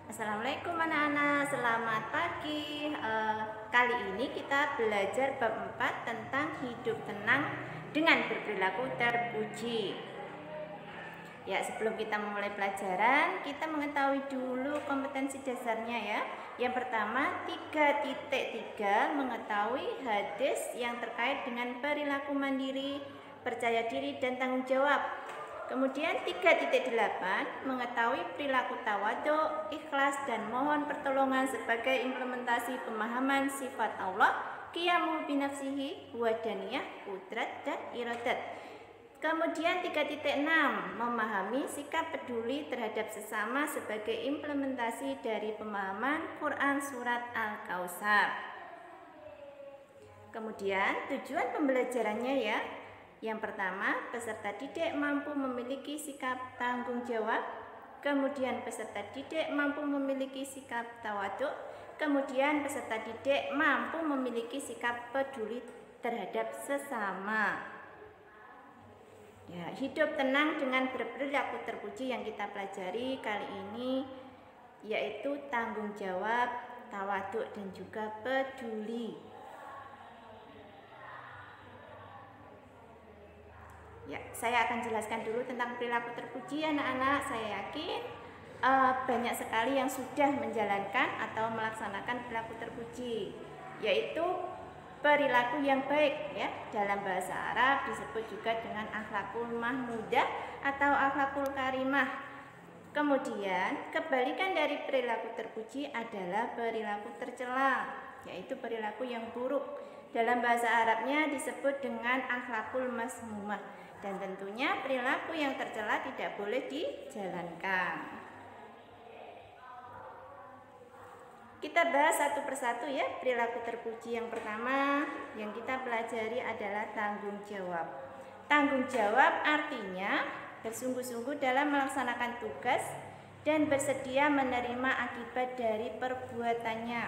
Assalamualaikum anak-anak, selamat pagi. Kali ini kita belajar bab 4 tentang hidup tenang dengan berperilaku terpuji. Ya, sebelum kita memulai pelajaran, kita mengetahui dulu kompetensi dasarnya ya. Yang pertama, 3.3 mengetahui hadis yang terkait dengan perilaku mandiri, percaya diri dan tanggung jawab. Kemudian 3.8 mengetahui perilaku tawadhu, ikhlas dan mohon pertolongan sebagai implementasi pemahaman sifat Allah, qiyamu binafsihi, wadaniyah, qudrat dan iradat. Kemudian 3.6 memahami sikap peduli terhadap sesama sebagai implementasi dari pemahaman Quran Surat Al-Kautsar. Kemudian tujuan pembelajarannya ya. Yang pertama, peserta didik mampu memiliki sikap tanggung jawab. Kemudian peserta didik mampu memiliki sikap tawadhu. Kemudian peserta didik mampu memiliki sikap peduli terhadap sesama. Ya, hidup tenang dengan berperilaku terpuji yang kita pelajari kali ini yaitu tanggung jawab, tawadhu dan juga peduli. Ya, saya akan jelaskan dulu tentang perilaku terpuji anak-anak. Saya yakin banyak sekali yang sudah menjalankan atau melaksanakan perilaku terpuji, yaitu perilaku yang baik ya. Dalam bahasa Arab disebut juga dengan akhlakul mahmudah atau akhlakul karimah. Kemudian kebalikan dari perilaku terpuji adalah perilaku tercela, yaitu perilaku yang buruk. Dalam bahasa Arabnya disebut dengan akhlakul mazmumah. Dan tentunya perilaku yang tercela tidak boleh dijalankan. Kita bahas satu persatu ya. Perilaku terpuji yang pertama yang kita pelajari adalah tanggung jawab. Tanggung jawab artinya bersungguh-sungguh dalam melaksanakan tugas dan bersedia menerima akibat dari perbuatannya.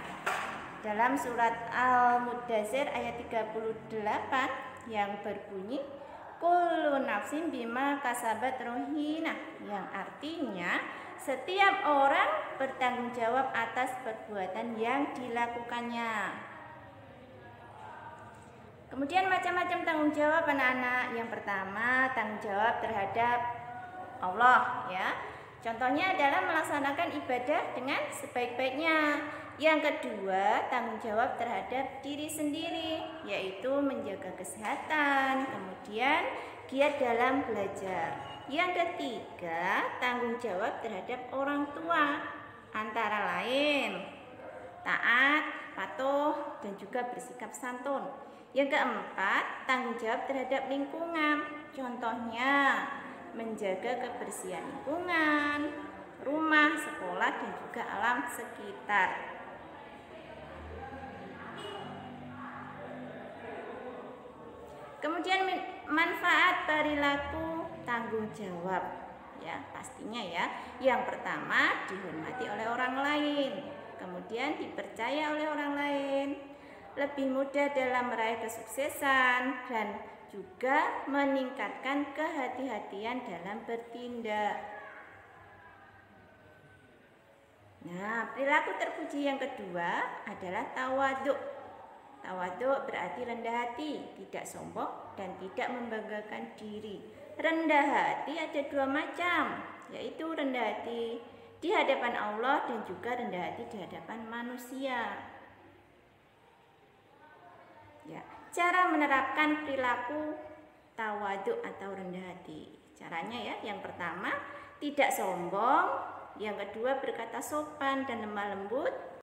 Dalam surat Al-Mudaththir ayat 38 yang berbunyi kullu nafsin bima kasabat rohina, yang artinya setiap orang bertanggung jawab atas perbuatan yang dilakukannya. Kemudian macam-macam tanggung jawab anak-anak. Yang pertama, tanggung jawab terhadap Allah ya. Contohnya adalah melaksanakan ibadah dengan sebaik-baiknya. Yang kedua, tanggung jawab terhadap diri sendiri, yaitu menjaga kesehatan, kemudian giat dalam belajar. Yang ketiga, tanggung jawab terhadap orang tua, antara lain taat, patuh, dan juga bersikap santun. Yang keempat, tanggung jawab terhadap lingkungan, contohnya menjaga kebersihan lingkungan, rumah, sekolah, dan juga alam sekitar. Kemudian manfaat perilaku tanggung jawab ya, pastinya ya. Yang pertama, dihormati oleh orang lain, kemudian dipercaya oleh orang lain, lebih mudah dalam meraih kesuksesan, dan juga meningkatkan kehati-hatian dalam bertindak. Nah, perilaku terpuji yang kedua adalah tawadhu. Tawadhu berarti rendah hati, tidak sombong dan tidak membanggakan diri. Rendah hati ada dua macam, yaitu rendah hati di hadapan Allah dan juga rendah hati di hadapan manusia. Ya, cara menerapkan perilaku tawadhu atau rendah hati. Caranya ya, yang pertama tidak sombong, yang kedua berkata sopan dan lemah lembut,